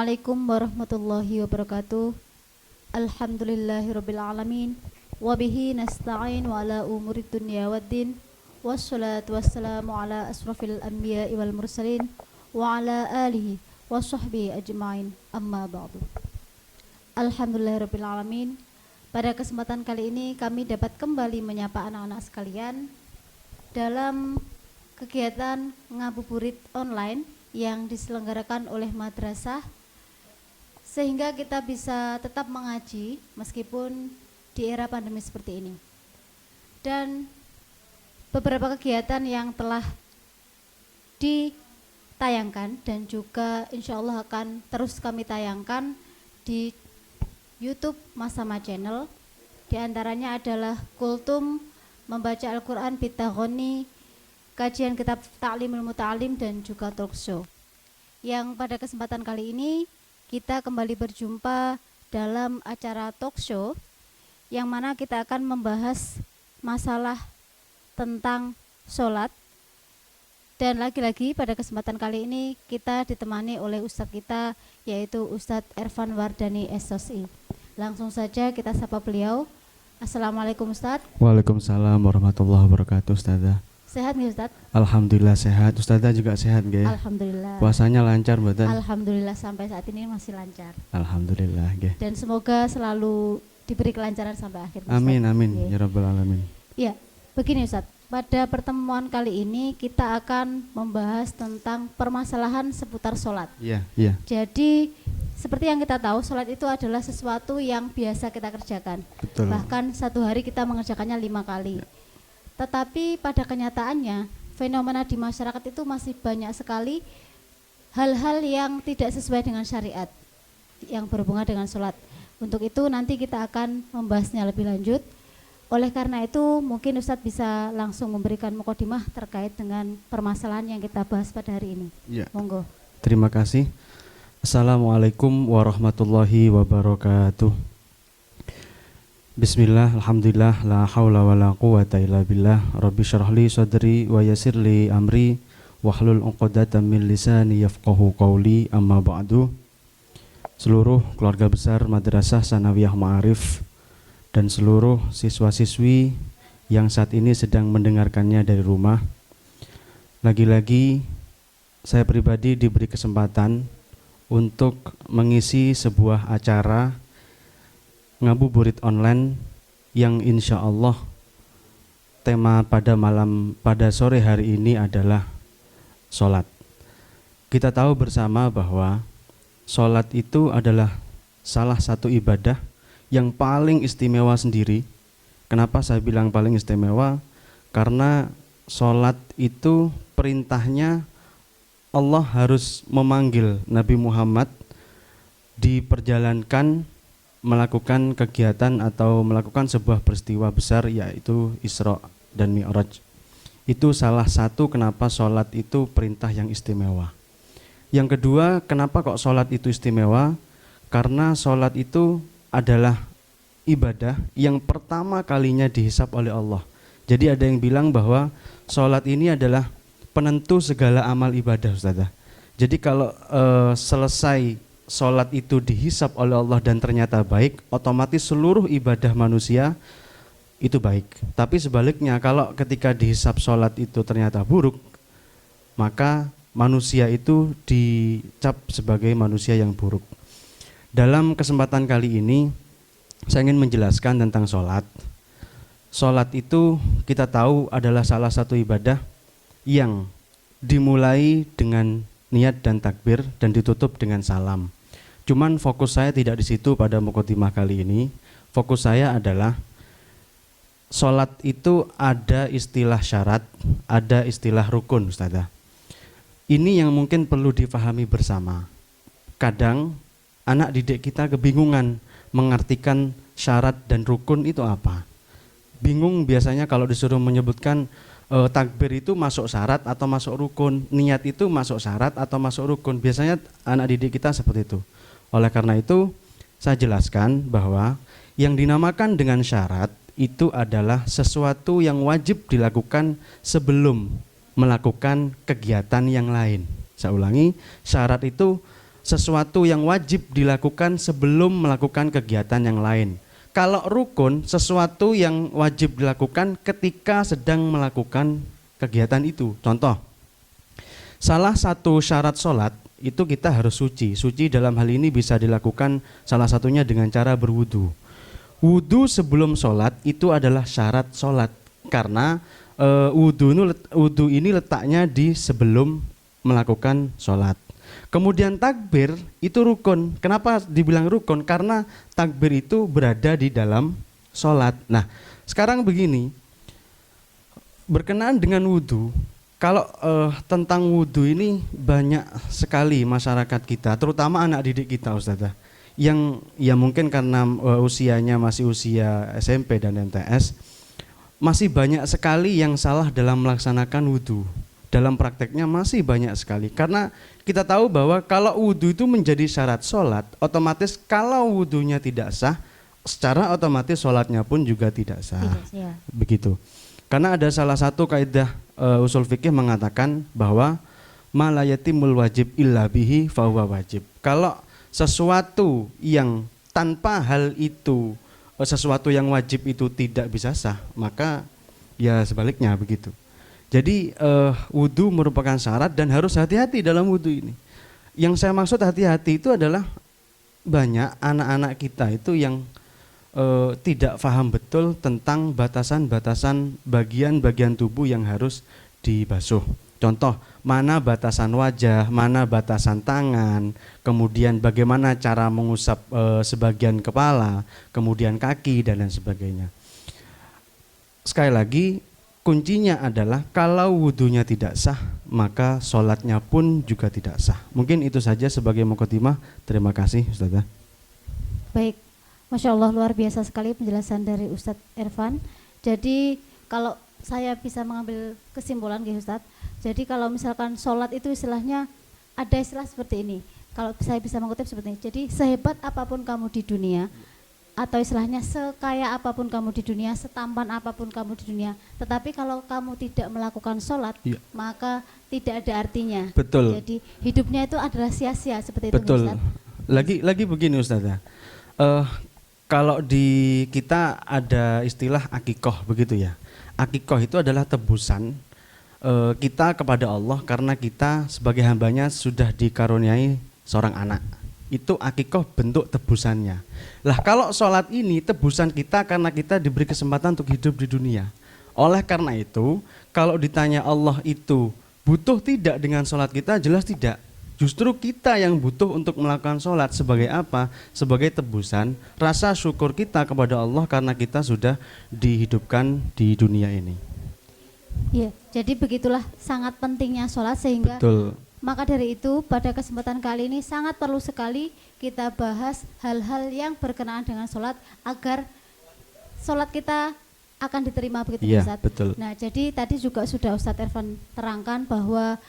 Assalamualaikum warahmatullahi wabarakatuh. Alhamdulillahirabbil alamin. Wabihi nasta'in wa ala umuri dunya waddin. Wassalatu wassalamu ala asrafil anbiya'i wal mursalin wa ala alihi wa sahbihi ajma'in. Amma ba'du. Alhamdulillahirabbil alamin. Pada kesempatan kali ini kami dapat kembali menyapa anak-anak sekalian dalam kegiatan ngabuburit online yang diselenggarakan oleh madrasah, sehingga kita bisa tetap mengaji meskipun di era pandemi seperti ini. Dan beberapa kegiatan yang telah ditayangkan dan juga insya Allah akan terus kami tayangkan di YouTube Masama Channel. Di antaranya adalah kultum membaca Al-Quran Bitaghoni, kajian kitab Ta'limul Muta'alim, dan juga talk show. Yang pada kesempatan kali ini kita kembali berjumpa dalam acara talk show yang mana kita akan membahas masalah tentang sholat. Dan lagi-lagi pada kesempatan kali ini kita ditemani oleh Ustadz kita, yaitu Ustadz Ervan Wardani SOSI. Langsung saja kita sapa beliau. Assalamualaikum Ustadz. Waalaikumsalam warahmatullahi wabarakatuh. Ustadzah, sehat nih Ustadz? alhamdulillah sehat. Ustadzah juga sehat nggih? Alhamdulillah. Puasanya lancar mboten? Alhamdulillah sampai saat ini masih lancar. Alhamdulillah nggih. Dan semoga selalu diberi kelancaran sampai akhir. Ustadz. Amin amin Ya. ya rabbal alamin. Ya, begini Ustadz. Pada pertemuan kali ini kita akan membahas tentang permasalahan seputar sholat. Iya, iya. Jadi seperti yang kita tahu, sholat itu adalah sesuatu yang biasa kita kerjakan. Betul. Bahkan satu hari kita mengerjakannya 5 kali. Tetapi pada kenyataannya fenomena di masyarakat itu masih banyak sekali hal-hal yang tidak sesuai dengan syariat yang berhubungan dengan sholat. Untuk itu nanti kita akan membahasnya lebih lanjut. Oleh karena itu mungkin Ustadz bisa langsung memberikan mukadimah terkait dengan permasalahan yang kita bahas pada hari ini. Ya. Monggo. Terima kasih. Assalamualaikum warahmatullahi wabarakatuh. Bismillah, alhamdulillah, la haula wa la quwata illa billah. Rabbi syrahli sadri wa yassirli amri wahlul 'uqdatam min lisani yafqahu qawli. Amma ba'du. Seluruh keluarga besar Madrasah Sanawiyah Ma'arif dan seluruh siswa-siswi yang saat ini sedang mendengarkannya dari rumah, lagi-lagi saya pribadi diberi kesempatan untuk mengisi sebuah acara ngabuburit online yang insya Allah tema pada sore hari ini adalah sholat. Kita tahu bersama bahwa sholat itu adalah salah satu ibadah yang paling istimewa sendiri. Kenapa saya bilang paling istimewa? Karena sholat itu perintahnya Allah harus memanggil Nabi Muhammad diperjalankan melakukan kegiatan atau melakukan sebuah peristiwa besar, yaitu Isra dan Mi'raj. Itu salah satu kenapa sholat itu perintah yang istimewa. Yang kedua, kenapa kok sholat itu istimewa? Karena sholat itu adalah ibadah yang pertama kalinya dihisab oleh Allah. Jadi ada yang bilang bahwa sholat ini adalah penentu segala amal ibadah, Ustazah. Jadi kalau selesai sholat itu dihisab oleh Allah dan ternyata baik, otomatis seluruh ibadah manusia itu baik. Tapi sebaliknya, kalau ketika dihisab sholat itu ternyata buruk, maka manusia itu dicap sebagai manusia yang buruk. Dalam kesempatan kali ini saya ingin menjelaskan tentang sholat. Sholat itu kita tahu adalah salah satu ibadah yang dimulai dengan niat dan takbir dan ditutup dengan salam. Cuman fokus saya tidak di situ pada mukadimah kali ini. Fokus saya adalah sholat itu ada istilah syarat, ada istilah rukun, Ustazah. Ini yang mungkin perlu difahami bersama. Kadang anak didik kita kebingungan mengartikan syarat dan rukun itu apa. Bingung biasanya kalau disuruh menyebutkan takbir itu masuk syarat atau masuk rukun, niat itu masuk syarat atau masuk rukun. Biasanya anak didik kita seperti itu. Oleh karena itu saya jelaskan bahwa yang dinamakan dengan syarat itu adalah sesuatu yang wajib dilakukan sebelum melakukan kegiatan yang lain. Saya ulangi, syarat itu sesuatu yang wajib dilakukan sebelum melakukan kegiatan yang lain. Kalau rukun, sesuatu yang wajib dilakukan ketika sedang melakukan kegiatan itu. Contoh, salah satu syarat sholat itu kita harus suci. Suci dalam hal ini bisa dilakukan salah satunya dengan cara berwudu. Wudu sebelum sholat itu adalah syarat sholat, karena wudu ini letaknya di sebelum melakukan sholat. Kemudian takbir itu rukun. Kenapa dibilang rukun? Karena takbir itu berada di dalam sholat. Nah, sekarang begini, berkenaan dengan wudu, kalau tentang wudu ini banyak sekali masyarakat kita, terutama anak didik kita, Ustazah, yang ya mungkin karena usianya masih usia SMP dan MTS, masih banyak sekali yang salah dalam melaksanakan wudu. Dalam prakteknya masih banyak sekali, karena kita tahu bahwa kalau wudu itu menjadi syarat sholat, otomatis kalau wudunya tidak sah, secara otomatis sholatnya pun juga tidak sah. Begitu. Karena ada salah satu kaidah usul fikih mengatakan bahwa ma la yatimul wajib illa bihi fahuwa wajib. Kalau sesuatu yang tanpa hal itu, sesuatu yang wajib itu tidak bisa sah, maka ya sebaliknya begitu. Jadi wudu merupakan syarat dan harus hati-hati dalam wudu ini. Yang saya maksud hati-hati itu adalah banyak anak-anak kita itu yang tidak paham betul tentang batasan-batasan bagian-bagian tubuh yang harus dibasuh. Contoh, mana batasan wajah, mana batasan tangan, kemudian bagaimana cara mengusap sebagian kepala, kemudian kaki dan lain sebagainya. Sekali lagi, kuncinya adalah kalau wudunya tidak sah, maka sholatnya pun juga tidak sah. Mungkin itu saja sebagai muqaddimah. Terima kasih, Ustazah. Baik, Masya Allah, luar biasa sekali penjelasan dari Ustadz Irfan. Jadi kalau saya bisa mengambil kesimpulan, Ustadz, jadi kalau misalkan sholat itu istilahnya ada istilah seperti ini. Kalau saya bisa mengutip seperti ini, jadi sehebat apapun kamu di dunia, atau istilahnya sekaya apapun kamu di dunia, setampan apapun kamu di dunia, tetapi kalau kamu tidak melakukan sholat, maka tidak ada artinya. Betul. Jadi hidupnya itu adalah sia-sia, seperti itu. Betul. Ustaz. Lagi begini, Ustazah. Kalau di kita ada istilah akikoh begitu ya. Akikoh itu adalah tebusan kita kepada Allah karena kita sebagai hambanya sudah dikaruniai seorang anak. Itu akikoh bentuk tebusannya. Lah kalau sholat ini tebusan kita karena kita diberi kesempatan untuk hidup di dunia. Oleh karena itu, kalau ditanya Allah itu butuh tidak dengan sholat kita, jelas tidak. Justru kita yang butuh untuk melakukan sholat. Sebagai apa? Sebagai tebusan rasa syukur kita kepada Allah karena kita sudah dihidupkan di dunia ini. Ya, jadi begitulah sangat pentingnya sholat, sehingga Betul. Maka dari itu pada kesempatan kali ini sangat perlu sekali kita bahas hal-hal yang berkenaan dengan sholat agar sholat kita akan diterima, begitu ya, Ustadz. Betul. Nah, jadi tadi juga sudah Ustadz Irfan terangkan bahwa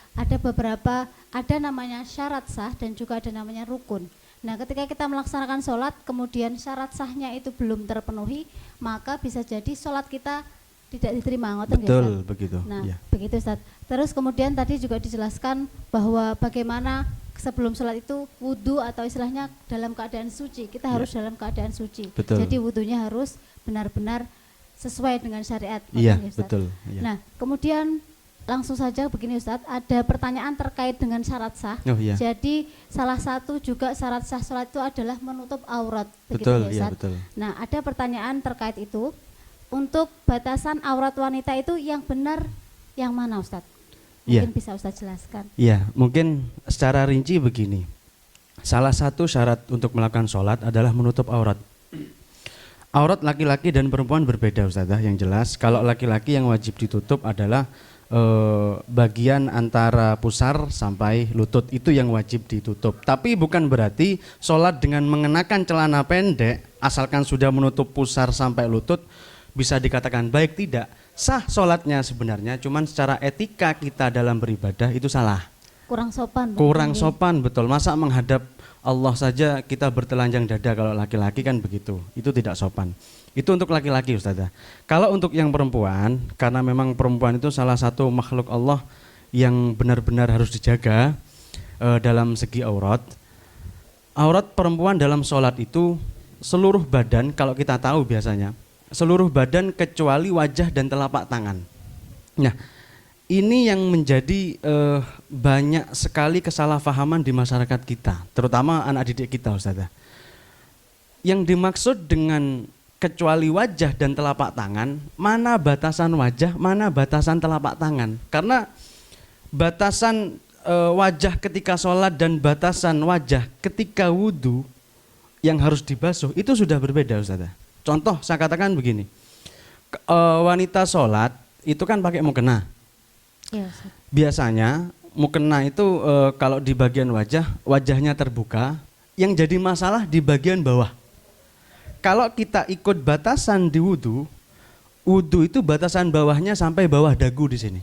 ada namanya syarat sah dan juga ada namanya rukun. Nah, ketika kita melaksanakan sholat kemudian syarat sahnya itu belum terpenuhi, maka bisa jadi sholat kita tidak diterima. Betul, begitu. Nah, ya. begitu Ustadz. Terus kemudian tadi juga dijelaskan bahwa bagaimana sebelum sholat itu wudu atau istilahnya dalam keadaan suci. Kita harus dalam keadaan suci. Betul. Jadi wudunya harus benar-benar sesuai dengan syariat. Iya, betul. Ya. Nah, kemudian langsung saja begini Ustadz, ada pertanyaan terkait dengan syarat sah. Oh, iya. Jadi salah satu juga syarat sah sholat itu adalah menutup aurat. Betul, ya, iya, betul. Nah, ada pertanyaan terkait itu. Untuk batasan aurat wanita itu yang benar yang mana Ustadz? Mungkin bisa Ustadz jelaskan. Iya, mungkin secara rinci begini. Salah satu syarat untuk melakukan sholat adalah menutup aurat. Aurat laki-laki dan perempuan berbeda, Ustazah. Yang jelas, kalau laki-laki yang wajib ditutup adalah bagian antara pusar sampai lutut, itu yang wajib ditutup. Tapi bukan berarti sholat dengan mengenakan celana pendek, asalkan sudah menutup pusar sampai lutut, bisa dikatakan baik, tidak. Sah sholatnya sebenarnya, cuman secara etika kita dalam beribadah itu salah. Kurang sopan. Kurang sopan, betul. Masa menghadap Allah saja kita bertelanjang dada kalau laki-laki kan begitu. Itu tidak sopan. Itu untuk laki-laki, Ustazah. Kalau untuk yang perempuan, karena memang perempuan itu salah satu makhluk Allah yang benar-benar harus dijaga dalam segi aurat. Aurat perempuan dalam sholat itu seluruh badan, kalau kita tahu biasanya seluruh badan kecuali wajah dan telapak tangan. Nah, ini yang menjadi banyak sekali kesalahpahaman di masyarakat kita, terutama anak didik kita, Ustazah. Yang dimaksud dengan kecuali wajah dan telapak tangan, mana batasan wajah, mana batasan telapak tangan? Karena batasan wajah ketika sholat dan batasan wajah ketika wudhu yang harus dibasuh itu sudah berbeda, Ustazah. Contoh saya katakan begini, wanita sholat itu kan pakai mukena. Ya, Ustaz. Biasanya mukena itu kalau di bagian wajah, wajahnya terbuka, yang jadi masalah di bagian bawah. Kalau kita ikut batasan di wudhu, wudhu itu batasan bawahnya sampai bawah dagu di sini.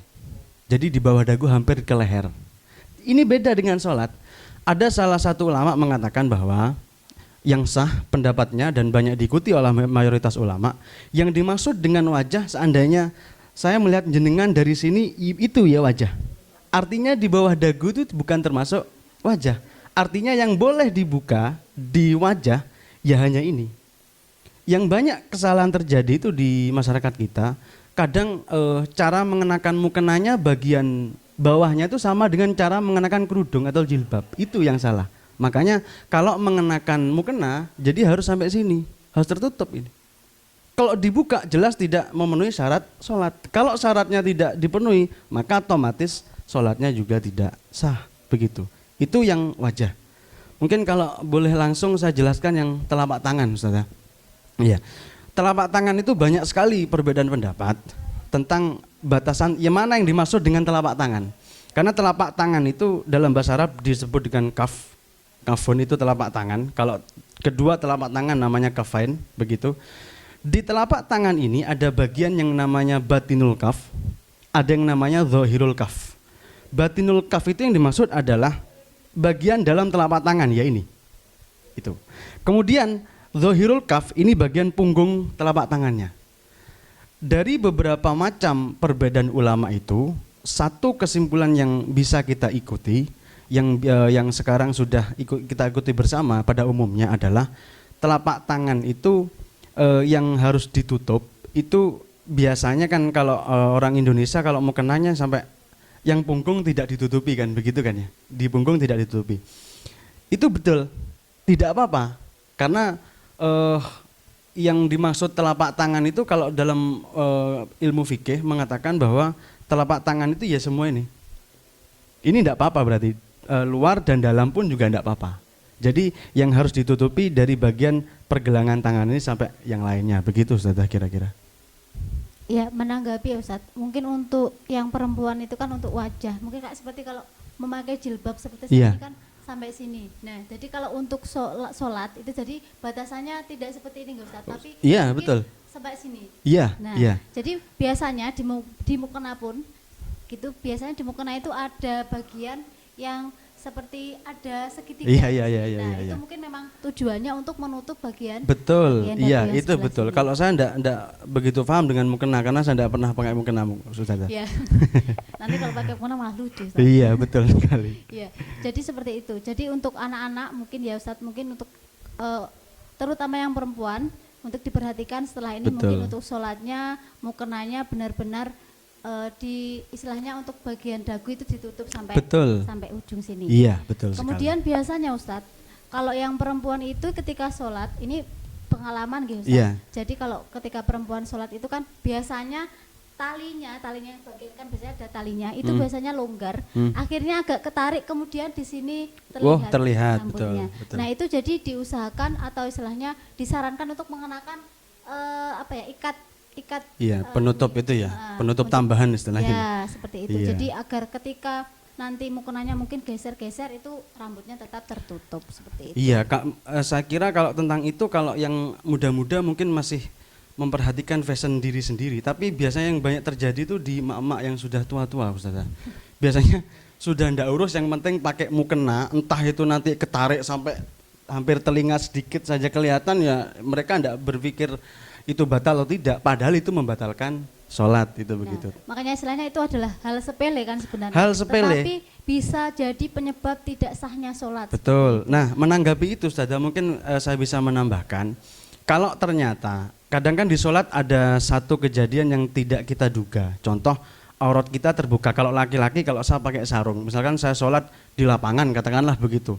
Jadi di bawah dagu hampir ke leher. Ini beda dengan sholat. Ada salah satu ulama mengatakan bahwa yang sah pendapatnya dan banyak diikuti oleh mayoritas ulama, yang dimaksud dengan wajah seandainya saya melihat jenengan dari sini itu ya wajah. Artinya di bawah dagu itu bukan termasuk wajah. Artinya yang boleh dibuka di wajah ya hanya ini. Yang banyak kesalahan terjadi itu di masyarakat kita, kadang cara mengenakan mukenanya bagian bawahnya itu sama dengan cara mengenakan kerudung atau jilbab. Itu yang salah. Makanya kalau mengenakan mukena jadi harus sampai sini, harus tertutup ini. Kalau dibuka jelas tidak memenuhi syarat sholat. Kalau syaratnya tidak dipenuhi, maka otomatis sholatnya juga tidak sah. Begitu. Itu yang wajah. Mungkin kalau boleh langsung saya jelaskan yang telapak tangan, Ustaz. Iya. Telapak tangan itu banyak sekali perbedaan pendapat tentang batasan yang mana yang dimaksud dengan telapak tangan. Karena telapak tangan itu dalam bahasa Arab disebut dengan kaf. Kafun itu telapak tangan. Kalau kedua telapak tangan namanya kafain, begitu. Di telapak tangan ini ada bagian yang namanya batinul kaf, ada yang namanya zahirul kaf. Batinul kaf itu yang dimaksud adalah bagian dalam telapak tangan, ya ini. Itu. Kemudian zahirul kaf ini bagian punggung telapak tangannya. Dari beberapa macam perbedaan ulama itu, satu kesimpulan yang bisa kita ikuti, yang sekarang sudah kita ikuti bersama pada umumnya adalah telapak tangan itu yang harus ditutup. Itu biasanya kan kalau orang Indonesia kalau mau kenanya sampai yang punggung tidak ditutupi kan, begitu kan ya, di punggung tidak ditutupi. Itu betul, tidak apa-apa, karena yang dimaksud telapak tangan itu kalau dalam ilmu fikih mengatakan bahwa telapak tangan itu ya semua ini tidak apa-apa, berarti luar dan dalam pun juga tidak apa-apa. Jadi yang harus ditutupi dari bagian pergelangan tangan ini sampai yang lainnya, begitu Ustaz kira-kira. Ya, menanggapi Ustaz, mungkin untuk yang perempuan itu kan untuk wajah, mungkin Kak seperti kalau memakai jilbab seperti ini kan sampai sini. Nah, jadi kalau untuk sholat itu jadi batasannya tidak seperti ini Ustaz, tapi betul. Sampai sini. Iya. Nah, jadi biasanya di mukena pun gitu, biasanya di mukena itu ada bagian yang seperti ada segitiga. Nah, itu mungkin memang tujuannya untuk menutup bagian. Betul. Bagian Itu betul. Sini. Kalau saya enggak begitu paham dengan mukena karena saya enggak pernah pakai mukena, Ustaz. Iya. Nanti kalau pakai mukena malah lucu. Ustaz. Iya, betul sekali. Iya. Jadi seperti itu. Jadi untuk anak-anak mungkin ya Ustaz, mungkin untuk terutama yang perempuan untuk diperhatikan setelah ini. Betul. Mungkin untuk sholatnya, mukenanya benar-benar di istilahnya untuk bagian dagu itu ditutup sampai ujung sini. Iya, betul. Kemudian sekali. Biasanya Ustadz, kalau yang perempuan itu ketika sholat, ini pengalaman gitu Ustadz. Iya. Jadi kalau ketika perempuan sholat itu kan biasanya talinya bagian kan biasanya ada talinya, itu biasanya longgar. Akhirnya agak ketarik, kemudian di sini terlihat rambutnya. Betul. Nah, itu jadi diusahakan atau istilahnya disarankan untuk mengenakan ikat penutup itu ya, penutup tambahan istilahnya. Ya, seperti itu. Jadi agar ketika nanti mukenanya mungkin geser-geser itu rambutnya tetap tertutup seperti itu. Iya, Kak, saya kira kalau tentang itu kalau yang muda-muda mungkin masih memperhatikan fashion diri sendiri, tapi biasanya yang banyak terjadi itu di emak-emak yang sudah tua-tua, Ustaz. Biasanya sudah ndak urus, yang penting pakai mukena, entah itu nanti ketarik sampai hampir telinga sedikit saja kelihatan, ya mereka ndak berpikir itu batal atau tidak, padahal itu membatalkan sholat itu. Begitu. Makanya istilahnya itu adalah hal sepele kan sebenarnya. Hal sepele. Tetapi bisa jadi penyebab tidak sahnya sholat. Betul. Nah, menanggapi itu Ustazah, mungkin saya bisa menambahkan, kalau ternyata kadang kan di sholat ada satu kejadian yang tidak kita duga. Contoh, aurat kita terbuka. Kalau laki-laki, kalau saya pakai sarung, misalkan saya sholat di lapangan, katakanlah begitu.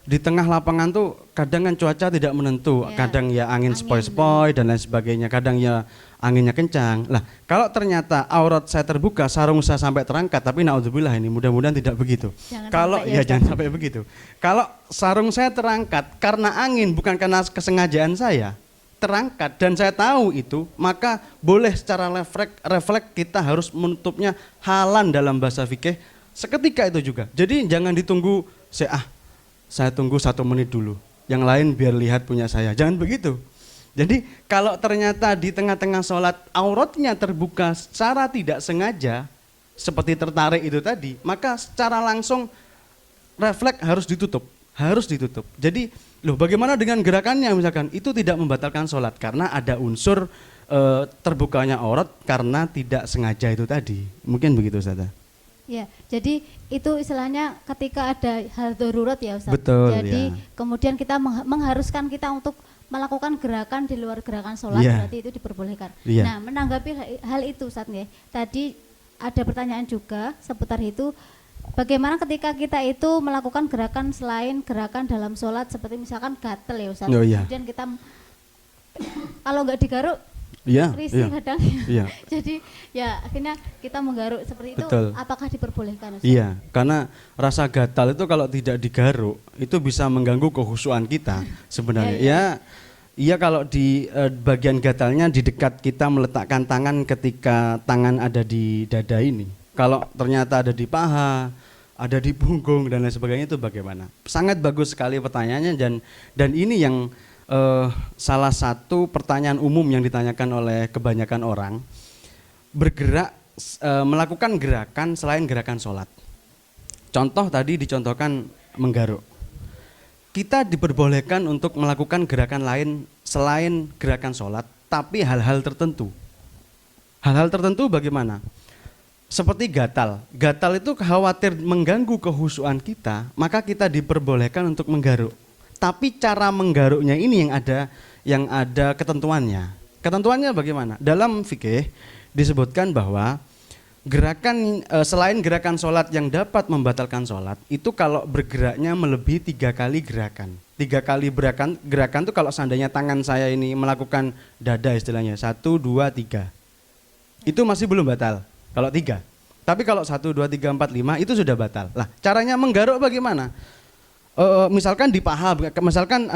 Di tengah lapangan tuh kadang kan cuaca tidak menentu, kadang ya angin sepoi-sepoi dan lain sebagainya, kadang ya anginnya kencang. Lah, kalau ternyata aurat saya terbuka, sarung saya sampai terangkat, tapi naudzubillah ini mudah-mudahan tidak begitu. Kalau ya jangan sampai begitu. Kalau sarung saya terangkat karena angin bukan karena kesengajaan saya, terangkat dan saya tahu itu, maka boleh secara refleks kita harus menutupnya halan dalam bahasa fikih seketika itu juga. Jadi jangan ditunggu saya tunggu 1 menit dulu, yang lain biar lihat punya saya. Jangan begitu. Jadi kalau ternyata di tengah-tengah sholat auratnya terbuka secara tidak sengaja, seperti tertarik itu tadi, maka secara langsung refleks harus ditutup. Jadi bagaimana dengan gerakannya misalkan? Itu tidak membatalkan sholat karena ada unsur terbukanya aurat karena tidak sengaja itu tadi. Mungkin begitu Ustazah. Ya, jadi itu istilahnya ketika ada hal darurat ya Ustaz. Betul, jadi ya. kemudian kita mengharuskan kita untuk melakukan gerakan di luar gerakan sholat, berarti itu diperbolehkan. Nah, menanggapi hal itu Ustaz ya, tadi ada pertanyaan juga seputar itu, bagaimana ketika kita itu melakukan gerakan selain gerakan dalam sholat seperti misalkan gatel ya Ustaz. Kemudian kita kalau nggak digaruk risih kadang. Jadi ya akhirnya kita menggaruk seperti itu. Betul. Apakah diperbolehkan Ustaz? Iya, karena rasa gatal itu kalau tidak digaruk itu bisa mengganggu kekhusyuan kita sebenarnya. Iya kalau di bagian gatalnya di dekat kita meletakkan tangan ketika tangan ada di dada ini. Kalau ternyata ada di paha, ada di punggung dan lain sebagainya itu bagaimana? Sangat bagus sekali pertanyaannya dan ini yang salah satu pertanyaan umum yang ditanyakan oleh kebanyakan orang, melakukan gerakan selain gerakan sholat. Contoh tadi dicontohkan menggaruk. Kita diperbolehkan untuk melakukan gerakan lain selain gerakan sholat, tapi hal-hal tertentu. Hal-hal tertentu bagaimana? Seperti gatal. Gatal itu khawatir mengganggu kekhusyuan kita, maka kita diperbolehkan untuk menggaruk. Tapi cara menggaruknya ini yang ada ketentuannya. Ketentuannya bagaimana? Dalam fikih disebutkan bahwa gerakan selain gerakan sholat yang dapat membatalkan sholat, itu kalau bergeraknya melebihi 3 kali gerakan. 3 kali gerakan itu kalau seandainya tangan saya ini melakukan dada istilahnya 1, 2, 3. Itu masih belum batal kalau 3. Tapi kalau 1, 2, 3, 4, 5 itu sudah batal. Lah, caranya menggaruk bagaimana? Misalkan di paha, misalkan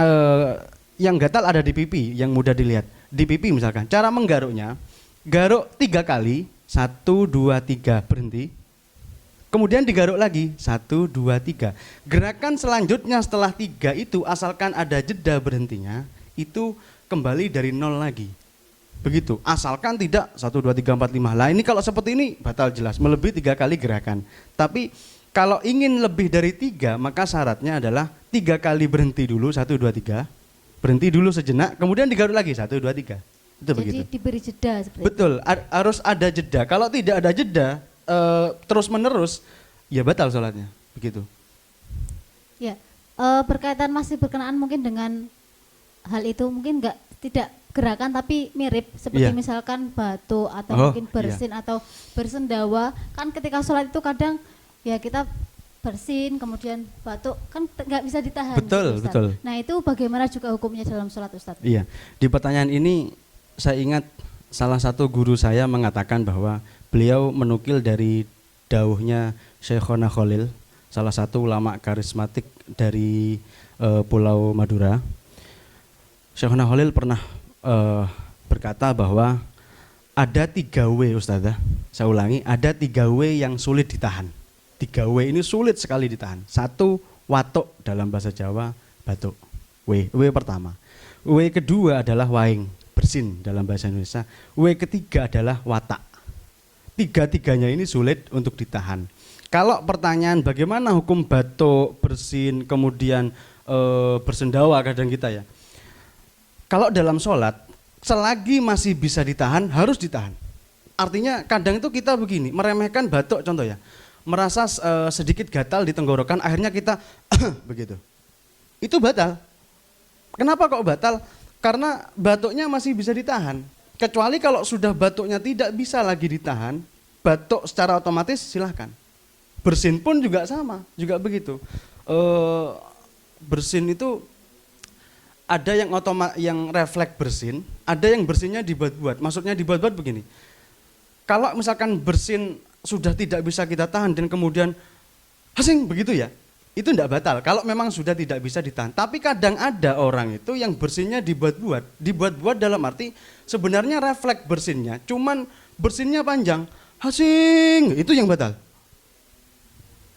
yang gatal ada di pipi, yang mudah dilihat di pipi misalkan. Cara menggaruknya, garuk 3 kali, 1, 2, 3 berhenti. Kemudian digaruk lagi 1, 2, 3. Gerakan selanjutnya setelah 3 itu asalkan ada jeda berhentinya, itu kembali dari 0 lagi. Begitu. Asalkan tidak 1, 2, 3, 4, 5. Lah ini kalau seperti ini batal jelas, melebihi 3 kali gerakan. Tapi kalau ingin lebih dari 3, maka syaratnya adalah 3 kali berhenti dulu, 1, 2, 3. Berhenti dulu sejenak, kemudian digaruk lagi, 1, 2, 3. Itu jadi begitu. Diberi jeda seperti Betul, harus ada jeda. Kalau tidak ada jeda, terus menerus, ya batal sholatnya. Begitu. Ya, berkaitan masih berkenaan mungkin dengan hal itu, mungkin tidak gerakan tapi mirip seperti misalkan batu atau mungkin bersin atau bersendawa. Kan ketika sholat itu kadang ya kita bersin kemudian batuk kan nggak bisa ditahan. Betul, betul. Nah itu bagaimana juga hukumnya dalam sholat Ustadz? Iya, di pertanyaan ini saya ingat salah satu guru saya mengatakan bahwa beliau menukil dari dauhnya Syekhona Khalil, salah satu ulama karismatik dari Pulau Madura. Syekhona Khalil pernah berkata bahwa ada 3 W Ustazah, saya ulangi, ada 3 W yang sulit ditahan. 3 W ini sulit sekali ditahan. 1, watuk dalam bahasa Jawa, batuk. W pertama. W kedua adalah waing, bersin dalam bahasa Indonesia. W ketiga adalah watak. 3-tiganya ini sulit untuk ditahan. Kalau pertanyaan bagaimana hukum batuk, bersin, kemudian bersendawa kadang kita ya. Kalau dalam sholat, selagi masih bisa ditahan, harus ditahan. Artinya kadang itu kita begini, meremehkan batuk contoh ya. merasa sedikit gatal di tenggorokan, akhirnya kita begitu. Itu batal. Kenapa kok batal? Karena batuknya masih bisa ditahan. Kecuali kalau sudah batuknya tidak bisa lagi ditahan, batuk secara otomatis silahkan. Bersin pun juga sama, juga begitu. Bersin itu ada yang refleks bersin, ada yang bersinnya dibuat-buat. Maksudnya dibuat-buat begini. Kalau misalkan bersin sudah tidak bisa kita tahan dan kemudian hasing begitu ya, itu tidak batal. Kalau memang sudah tidak bisa ditahan. Tapi kadang ada orang itu yang bersinnya dibuat-buat dalam arti sebenarnya refleks bersinnya, cuman bersinnya panjang, hasing, itu yang batal.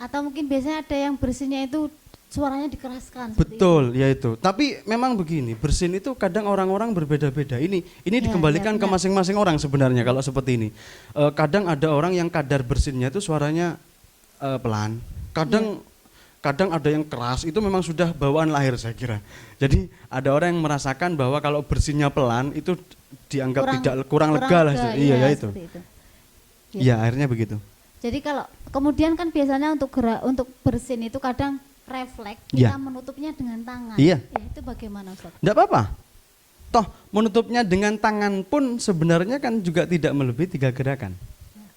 Atau mungkin biasanya ada yang bersinnya itu suaranya dikeraskan. Betul, ya itu. Tapi memang begini, bersin itu kadang orang-orang berbeda-beda. Ini dikembalikan ke masing-masing orang sebenarnya kalau seperti ini. Kadang ada orang yang kadar bersinnya itu suaranya pelan. Kadang ada yang keras, itu memang sudah bawaan lahir saya kira. Jadi ada orang yang merasakan bahwa kalau bersinnya pelan itu dianggap kurang lega lah. Iya, ya itu. Iya, akhirnya begitu. Jadi kalau kemudian kan biasanya untuk bersin itu kadang refleks kita menutupnya dengan tangan. Iya. Ya, itu bagaimana Ustaz? Tidak apa-apa. Toh menutupnya dengan tangan pun sebenarnya kan juga tidak melebihi 3 gerakan.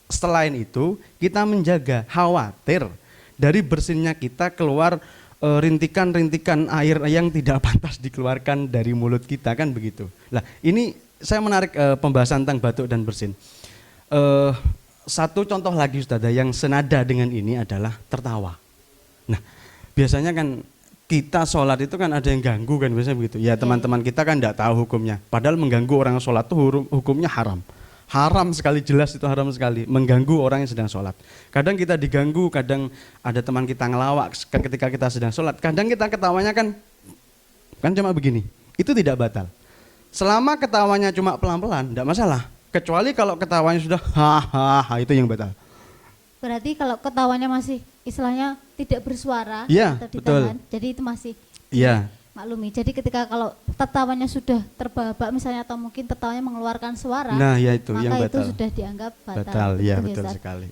Selain itu kita menjaga khawatir dari bersinnya kita keluar rintikan-rintikan air yang tidak pantas dikeluarkan dari mulut kita kan begitu. Nah ini saya menarik pembahasan tentang batuk dan bersin. Satu contoh lagi Ustazah yang senada dengan ini adalah tertawa. Nah biasanya kan kita sholat itu kan ada yang ganggu kan biasanya begitu. Ya teman-teman kita kan tidak tahu hukumnya. Padahal mengganggu orang sholat itu hukumnya haram. Haram sekali, jelas itu haram sekali. Mengganggu orang yang sedang sholat. Kadang kita diganggu, kadang ada teman kita ngelawak ketika kita sedang sholat. Kadang kita ketawanya kan cuma begini. Itu tidak batal. Selama ketawanya cuma pelan-pelan, tidak masalah. Kecuali kalau ketawanya sudah ha itu yang batal. Berarti kalau ketawanya masih istilahnya tidak bersuara atau ditahan, jadi itu masih maklumi. Jadi ketika kalau tertawanya sudah terbahak misalnya atau mungkin tertawanya mengeluarkan suara, nah ya itu maka yang batal. Itu sudah dianggap batal. Batal, ya betul sekali.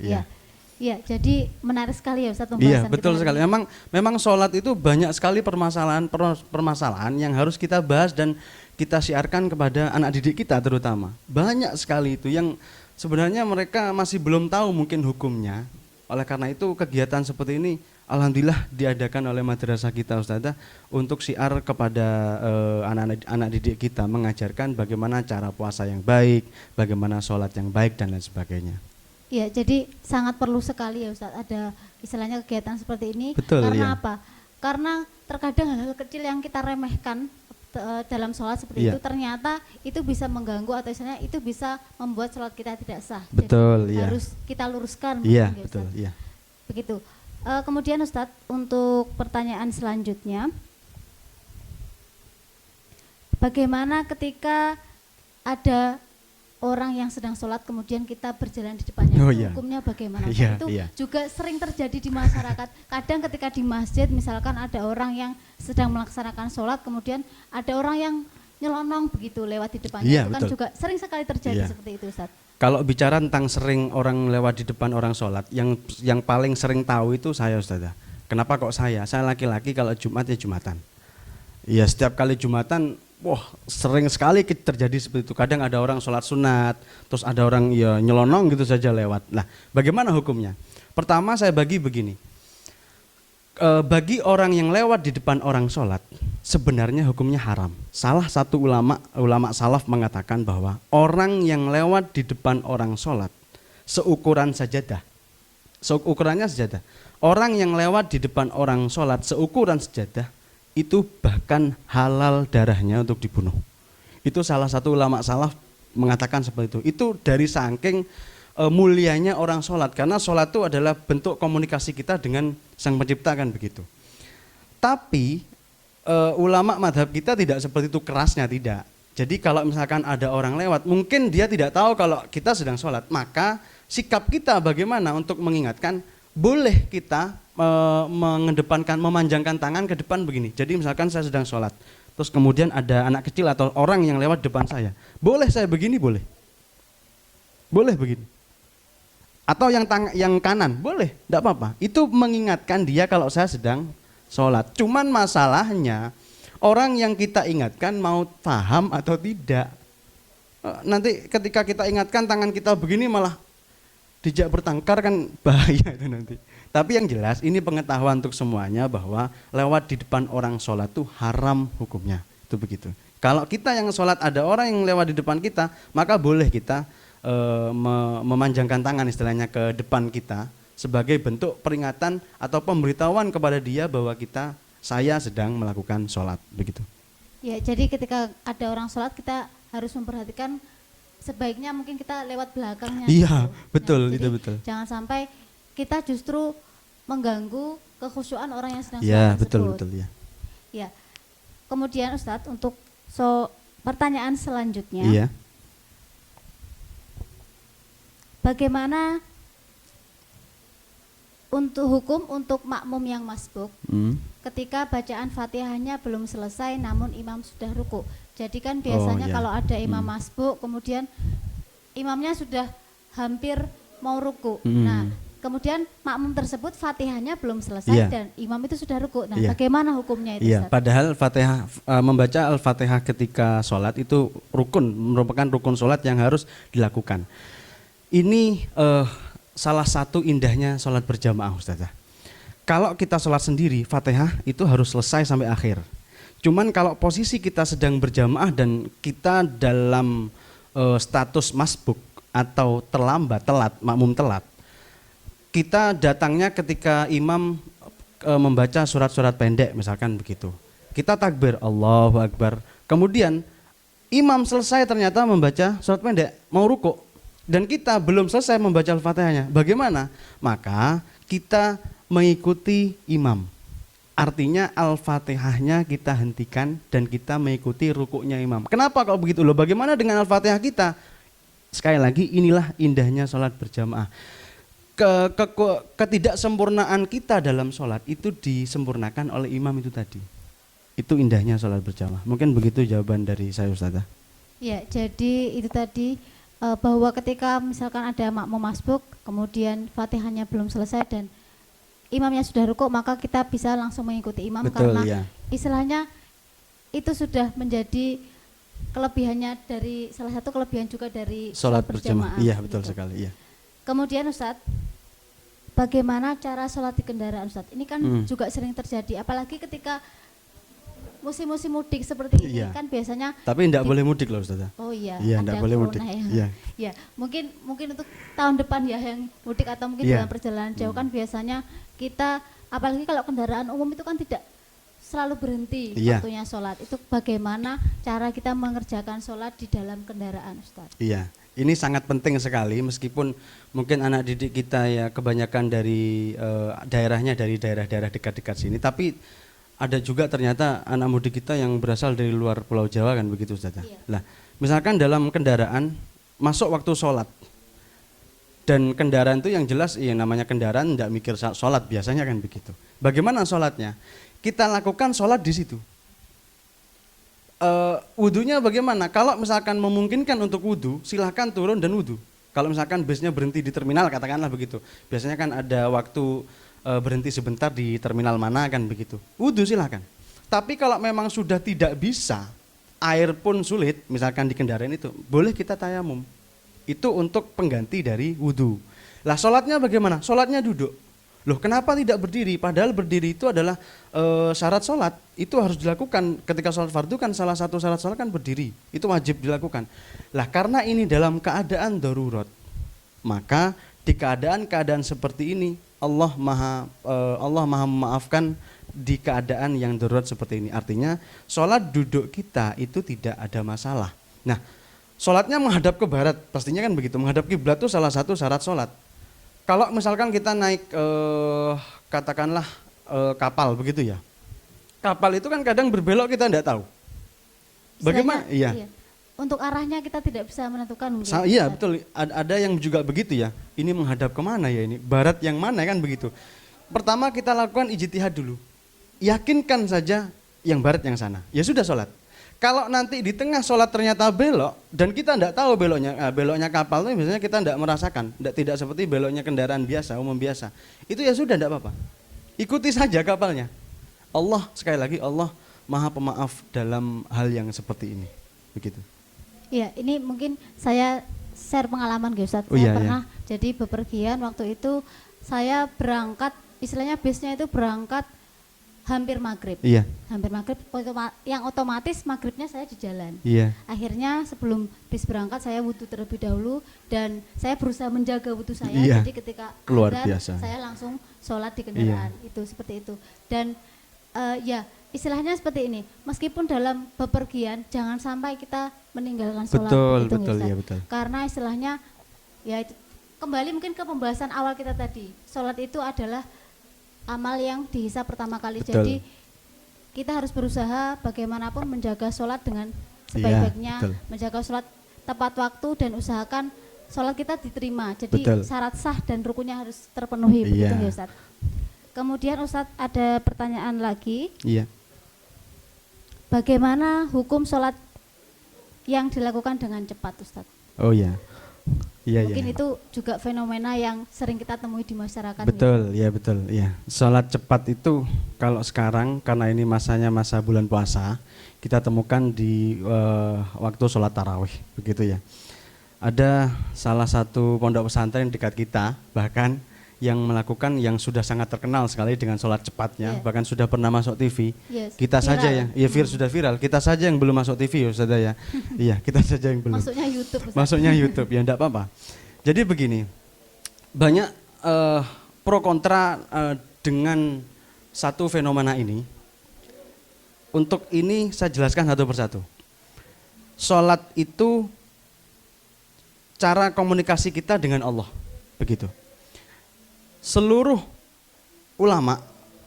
Iya, jadi menarik sekali ya Ustaz pembahasan. Iya, betul sekali. Memang sholat itu banyak sekali permasalahan yang harus kita bahas dan kita siarkan kepada anak didik kita terutama. Banyak sekali itu yang sebenarnya mereka masih belum tahu mungkin hukumnya. Oleh karena itu kegiatan seperti ini alhamdulillah diadakan oleh madrasah kita Ustazah untuk siar kepada anak didik kita, mengajarkan bagaimana cara puasa yang baik, bagaimana sholat yang baik dan lain sebagainya. Ya, jadi sangat perlu sekali ya Ustaz ada istilahnya kegiatan seperti ini. Betul, karena apa? Karena terkadang hal-hal kecil yang kita remehkan dalam sholat seperti itu ternyata itu bisa mengganggu atau istilahnya itu bisa membuat sholat kita tidak sah. Betul, jadi harus kita luruskan. Iya, betul, iya. Begitu. Kemudian Ustadz untuk pertanyaan selanjutnya, bagaimana ketika ada orang yang sedang sholat kemudian kita berjalan di depannya, hukumnya bagaimana? Itu juga sering terjadi di masyarakat. Kadang ketika di masjid misalkan ada orang yang sedang melaksanakan sholat kemudian ada orang yang nyelonong begitu lewat di depannya, itu kan juga sering sekali terjadi seperti itu Ustaz. Kalau bicara tentang sering orang lewat di depan orang sholat, yang paling sering tahu itu saya Ustazah. Kenapa kok saya? Saya laki-laki, kalau Jumat ya Jumatan. Ya setiap kali Jumatan, sering sekali terjadi seperti itu. Kadang ada orang sholat sunat, terus ada orang ya nyelonong gitu saja lewat. Nah, bagaimana hukumnya? Pertama saya bagi begini. Bagi orang yang lewat di depan orang sholat, sebenarnya hukumnya haram. Salah satu ulama salaf mengatakan bahwa orang yang lewat di depan orang sholat seukurannya sajadah. Orang yang lewat di depan orang sholat seukuran sajadah itu bahkan halal darahnya untuk dibunuh. Itu salah satu ulama salaf mengatakan seperti itu. Itu dari saking mulianya orang sholat, karena sholat itu adalah bentuk komunikasi kita dengan Sang Pencipta kan begitu. Tapi ulama madhab kita tidak seperti itu kerasnya, tidak. Jadi kalau misalkan ada orang lewat, mungkin dia tidak tahu kalau kita sedang sholat, maka sikap kita bagaimana untuk mengingatkan, boleh kita mengedepankan, memanjangkan tangan ke depan begini. Jadi misalkan saya sedang sholat, terus kemudian ada anak kecil atau orang yang lewat depan saya, boleh saya begini, boleh begini. Atau yang kanan, boleh, tidak apa-apa. Itu mengingatkan dia kalau saya sedang sholat. Cuman masalahnya orang yang kita ingatkan mau paham atau tidak. Nanti ketika kita ingatkan tangan kita begini malah dijak bertengkar kan bahaya itu nanti. Tapi yang jelas ini pengetahuan untuk semuanya bahwa lewat di depan orang sholat itu haram hukumnya. Itu begitu. Kalau kita yang sholat ada orang yang lewat di depan kita, maka boleh kita memanjangkan tangan istilahnya ke depan kita sebagai bentuk peringatan atau pemberitahuan kepada dia bahwa saya sedang melakukan sholat, begitu. Ya, jadi ketika ada orang sholat kita harus memperhatikan sebaiknya mungkin kita lewat belakangnya. Iya, gitu. betul, Nah, itu betul. Jangan sampai kita justru mengganggu kekhusyuan orang yang sedang sholat Ya, tersebut. betul ya. Ya. Kemudian Ustadz untuk pertanyaan selanjutnya. Iya. Bagaimana untuk hukum untuk makmum yang masbuk ketika bacaan Fatihahnya belum selesai namun imam sudah ruku. Jadi kan biasanya kalau ada imam masbuk kemudian imamnya sudah hampir mau ruku. Nah, kemudian makmum tersebut Fatihahnya belum selesai dan imam itu sudah ruku. Nah, bagaimana hukumnya itu? Iya, padahal Fatihah membaca Al-Fatihah ketika sholat itu merupakan rukun sholat yang harus dilakukan. Ini salah satu indahnya sholat berjamaah, Ustazah. Kalau kita sholat sendiri, Fatihah itu harus selesai sampai akhir. Cuman kalau posisi kita sedang berjamaah dan kita dalam status masbuk atau telat, makmum telat, kita datangnya ketika imam membaca surat-surat pendek, misalkan begitu. Kita takbir, Allahu Akbar. Kemudian imam selesai ternyata membaca surat pendek, mau ruku. Dan kita belum selesai membaca Al-Fatihahnya. Bagaimana? Maka kita mengikuti imam. Artinya Al-Fatihahnya kita hentikan dan kita mengikuti rukuknya imam. Kenapa kalau begitu loh? Bagaimana dengan Al-Fatihah kita? Sekali lagi inilah indahnya sholat berjamaah. Ketidaksempurnaan kita dalam sholat itu disempurnakan oleh imam itu tadi. Itu indahnya sholat berjamaah. Mungkin begitu jawaban dari saya, Ustazah. Ya, jadi itu tadi bahwa ketika misalkan ada makmum masbuk kemudian Fatihahnya belum selesai dan imamnya sudah rukuk, maka kita bisa langsung mengikuti imam. Betul, karena istilahnya itu sudah menjadi kelebihannya dari salah satu kelebihan juga dari sholat berjamaah. Iya, betul sekali. Iya. Kemudian Ustadz, bagaimana cara sholat di kendaraan Ustadz? Ini kan juga sering terjadi, apalagi ketika musim-musim mudik seperti ini kan biasanya. Tapi tidak boleh mudik loh, Ustazah. Oh iya, tidak boleh mudik. Ya, mungkin untuk tahun depan ya yang mudik atau mungkin dalam perjalanan jauh kan biasanya kita, apalagi kalau kendaraan umum itu kan tidak selalu berhenti waktunya sholat. Itu bagaimana cara kita mengerjakan sholat di dalam kendaraan, Ustaz? Iya, ini sangat penting sekali meskipun mungkin anak didik kita ya kebanyakan dari daerahnya dari daerah-daerah dekat-dekat sini, tapi ada juga ternyata anak mudik kita yang berasal dari luar Pulau Jawa kan begitu, Ustaz. Lah, misalkan dalam kendaraan masuk waktu sholat dan kendaraan itu yang jelas namanya kendaraan tidak mikir sholat biasanya kan begitu. Bagaimana sholatnya? Kita lakukan sholat di situ. Wudunya bagaimana? Kalau misalkan memungkinkan untuk wudu, silahkan turun dan wudu. Kalau misalkan busnya berhenti di terminal, katakanlah begitu. Biasanya kan ada waktu berhenti sebentar di terminal mana kan begitu. Wudu silahkan. Tapi kalau memang sudah tidak bisa, air pun sulit, misalkan di kendaraan itu, boleh kita tayamum. Itu untuk pengganti dari wudu. Lah sholatnya bagaimana? Sholatnya duduk. Loh kenapa tidak berdiri? Padahal berdiri itu adalah syarat sholat. Itu harus dilakukan ketika sholat fardu kan salah satu syarat sholat kan berdiri. Itu wajib dilakukan. Lah karena ini dalam keadaan darurat, maka di keadaan-keadaan seperti ini Allah maha memaafkan di keadaan yang darurat seperti ini. Artinya sholat duduk kita itu tidak ada masalah. Nah, sholatnya menghadap ke barat, pastinya kan begitu. Menghadap kiblat itu salah satu syarat sholat. Kalau misalkan kita naik katakanlah kapal begitu ya. Kapal itu kan kadang berbelok kita tidak tahu. Bagaimana? Iya. Untuk arahnya kita tidak bisa menentukan. Iya betul, ada yang juga begitu ya. Ini menghadap kemana ya ini? Barat yang mana kan begitu. Pertama kita lakukan ijtihad dulu. Yakinkan saja yang barat yang sana. Ya sudah sholat. Kalau nanti di tengah sholat ternyata belok dan kita tidak tahu beloknya kapal itu biasanya kita tidak merasakan, tidak seperti beloknya kendaraan biasa, umum biasa. Itu ya sudah tidak apa-apa. Ikuti saja kapalnya. Allah sekali lagi Allah Maha Pemaaf dalam hal yang seperti ini. Begitu. Iya, ini mungkin saya share pengalaman Ustaz. Oh, saya iya, pernah jadi bepergian waktu itu saya berangkat, istilahnya bisnya itu berangkat hampir maghrib. Iya. Hampir maghrib, yang otomatis maghribnya saya di jalan. Iya. Akhirnya sebelum bis berangkat saya wudhu terlebih dahulu dan saya berusaha menjaga wudhu saya. Iya. Jadi ketika Luar azan, biasa. saya langsung sholat di kendaraan. Itu seperti itu. Dan ya istilahnya seperti ini. Meskipun dalam bepergian jangan sampai kita meninggalkan sholat. Betul, ya betul. Karena istilahnya ya itu, kembali mungkin ke pembahasan awal kita tadi. Sholat itu adalah amal yang dihisab pertama kali. Betul. Jadi kita harus berusaha bagaimanapun menjaga sholat dengan sebaik-baiknya, menjaga sholat tepat waktu dan usahakan sholat kita diterima. Jadi syarat sah dan rukunnya harus terpenuhi. Begitu ya Ustaz. Kemudian Ustaz ada pertanyaan lagi. Iya. Bagaimana hukum sholat yang dilakukan dengan cepat Ustaz? Oh iya. Iya, mungkin itu juga fenomena yang sering kita temui di masyarakat. Betul, ya betul. Ya, sholat cepat itu kalau sekarang karena ini masanya masa bulan puasa, kita temukan di waktu sholat tarawih, begitu ya. Ada salah satu pondok pesantren dekat kita bahkan yang melakukan yang sudah sangat terkenal sekali dengan sholat cepatnya, bahkan sudah pernah masuk TV. Kita viral. Saja ya sudah viral. Kita saja yang belum masuk TV ya, saudara ya. Iya, kita saja yang belum. Masuknya YouTube. Masuknya YouTube ya, enggak apa-apa. Jadi begini, banyak pro kontra dengan satu fenomena ini. Untuk ini saya jelaskan satu persatu. Sholat itu cara komunikasi kita dengan Allah, begitu. Seluruh ulama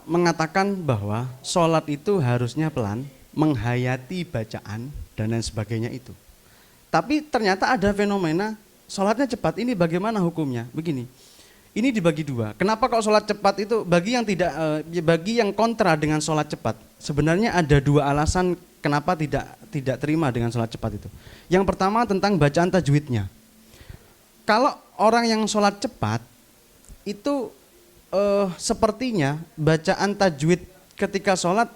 mengatakan bahwa sholat itu harusnya pelan, menghayati bacaan dan lain sebagainya itu. Tapi ternyata ada fenomena sholatnya cepat. Ini bagaimana hukumnya? Begini, ini dibagi dua. Kenapa kok sholat cepat itu? Bagi yang tidak, bagi yang kontra dengan sholat cepat, sebenarnya ada dua alasan kenapa tidak terima dengan sholat cepat itu. Yang pertama tentang bacaan tajwidnya. Kalau orang yang sholat cepat itu sepertinya bacaan tajwid ketika sholat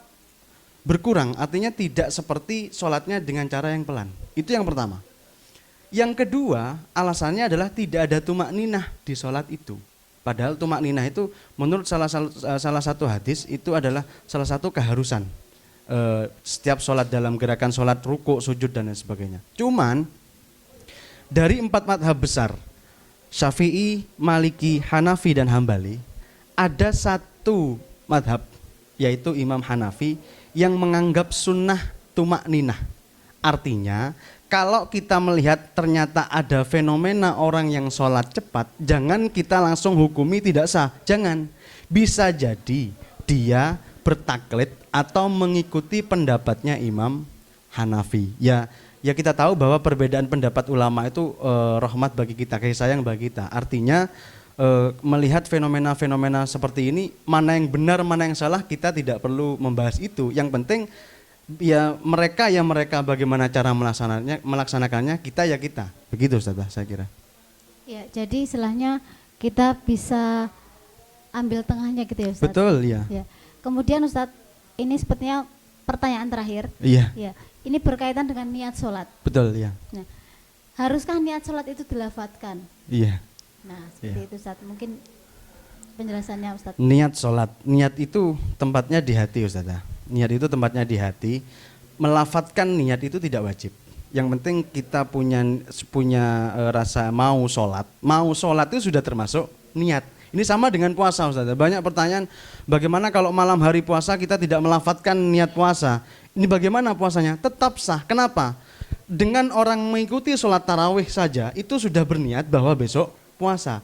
berkurang, artinya tidak seperti sholatnya dengan cara yang pelan. Itu yang pertama. Yang kedua alasannya adalah tidak ada tumak ninah di sholat itu. Padahal tumak ninah itu menurut salah satu hadis itu adalah salah satu keharusan setiap sholat dalam gerakan sholat ruku, sujud dan lain sebagainya. Cuman dari 4 madhab besar Syafi'i, Maliki, Hanafi dan Hambali, ada satu madhab yaitu Imam Hanafi yang menganggap sunnah tumak ninah. Artinya kalau kita melihat ternyata ada fenomena orang yang sholat cepat, jangan kita langsung hukumi tidak sah. Jangan. Bisa jadi dia bertaklid atau mengikuti pendapatnya Imam Hanafi. Ya kita tahu bahwa perbedaan pendapat ulama itu rahmat bagi kita, kasih sayang bagi kita. Artinya melihat fenomena-fenomena seperti ini, mana yang benar, mana yang salah, kita tidak perlu membahas itu. Yang penting ya mereka bagaimana cara melaksanakannya, kita ya kita. Begitu Ustaz, saya kira. Ya, jadi istilahnya kita bisa ambil tengahnya gitu ya Ustaz. Betul ya. Kemudian Ustaz, ini sepertinya pertanyaan terakhir. Iya. Ya. Ini berkaitan dengan niat sholat. Betul ya. Nah, haruskah niat sholat itu dilafadzkan? Iya. Nah seperti itu Ustaz, mungkin penjelasannya Ustaz. Niat sholat, niat itu tempatnya di hati Ustaz. Niat itu tempatnya di hati. Melafadzkan niat itu tidak wajib. Yang penting kita punya rasa mau sholat. Mau sholat itu sudah termasuk niat. Ini sama dengan puasa Ustaz. Banyak pertanyaan, bagaimana kalau malam hari puasa kita tidak melafadzkan niat puasa? Ini bagaimana puasanya? Tetap sah. Kenapa? Dengan orang mengikuti sholat tarawih saja itu sudah berniat bahwa besok puasa.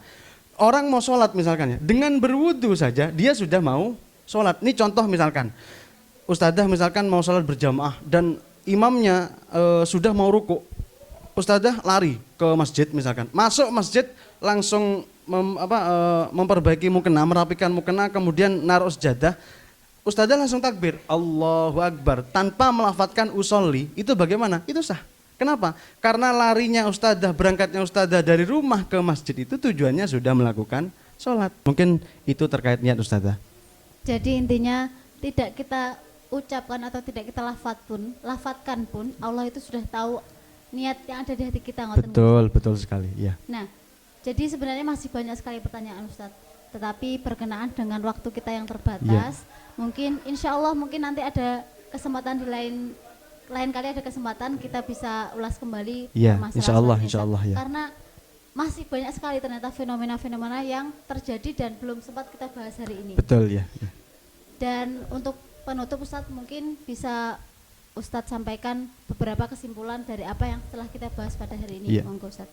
Orang mau sholat misalkan ya, dengan berwudu saja dia sudah mau sholat. Ini contoh misalkan, ustadzah misalkan mau sholat berjamaah dan imamnya sudah mau ruku. Ustadzah lari ke masjid misalkan, masuk masjid langsung memperbaiki mukena, merapikan mukena, kemudian naruh sejadah. Ustadzah langsung takbir, Allahu Akbar, tanpa melafadzkan usolli, itu bagaimana? Itu sah. Kenapa? Karena larinya ustadzah, berangkatnya ustadzah dari rumah ke masjid itu tujuannya sudah melakukan sholat. Mungkin itu terkait niat ustadzah. Jadi intinya tidak kita ucapkan atau tidak kita lafadzkan pun Allah itu sudah tahu niat yang ada di hati kita. Betul sekali, ya. Nah, jadi sebenarnya masih banyak sekali pertanyaan Ustadz, tetapi berkenaan dengan waktu kita yang terbatas, mungkin insya Allah mungkin nanti ada kesempatan di lain kali ada kesempatan kita bisa ulas kembali masalah insya Allah ya. Karena masih banyak sekali ternyata fenomena-fenomena yang terjadi dan belum sempat kita bahas hari ini. Betul ya. Dan untuk penutup Ustadz mungkin bisa Ustadz sampaikan beberapa kesimpulan dari apa yang telah kita bahas pada hari ini. Monggo Ustadz.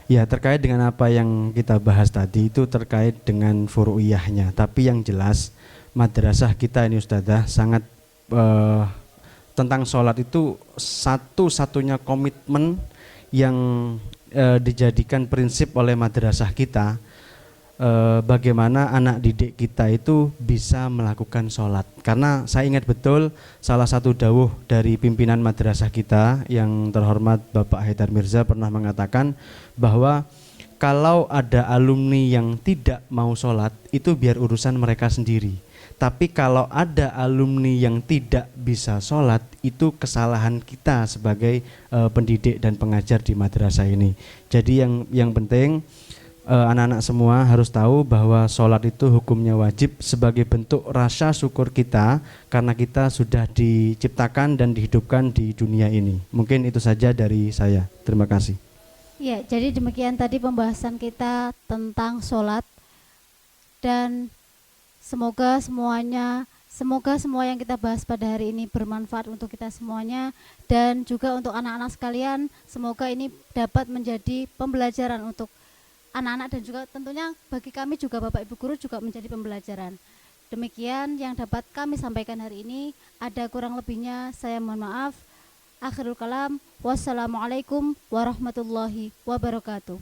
Ya, terkait dengan apa yang kita bahas tadi itu terkait dengan furu'iyahnya. Tapi yang jelas madrasah kita ini Ustadzah sangat tentang sholat itu satu-satunya komitmen yang dijadikan prinsip oleh madrasah kita, bagaimana anak didik kita itu bisa melakukan sholat. Karena saya ingat betul salah satu dawuh dari pimpinan madrasah kita yang terhormat Bapak Haidar Mirza pernah mengatakan bahwa kalau ada alumni yang tidak mau sholat itu biar urusan mereka sendiri. Tapi kalau ada alumni yang tidak bisa sholat, itu kesalahan kita sebagai pendidik dan pengajar di madrasah ini. Jadi yang penting anak-anak semua harus tahu bahwa sholat itu hukumnya wajib sebagai bentuk rasa syukur kita karena kita sudah diciptakan dan dihidupkan di dunia ini. Mungkin itu saja dari saya. Terima kasih. Ya, jadi demikian tadi pembahasan kita tentang sholat, dan semoga semua yang kita bahas pada hari ini bermanfaat untuk kita semuanya, dan juga untuk anak-anak sekalian, semoga ini dapat menjadi pembelajaran untuk anak-anak dan juga tentunya bagi kami juga Bapak Ibu Guru juga menjadi pembelajaran. Demikian yang dapat kami sampaikan hari ini. Ada kurang lebihnya saya mohon maaf. Akhirul kalam, wassalamualaikum warahmatullahi wabarakatuh.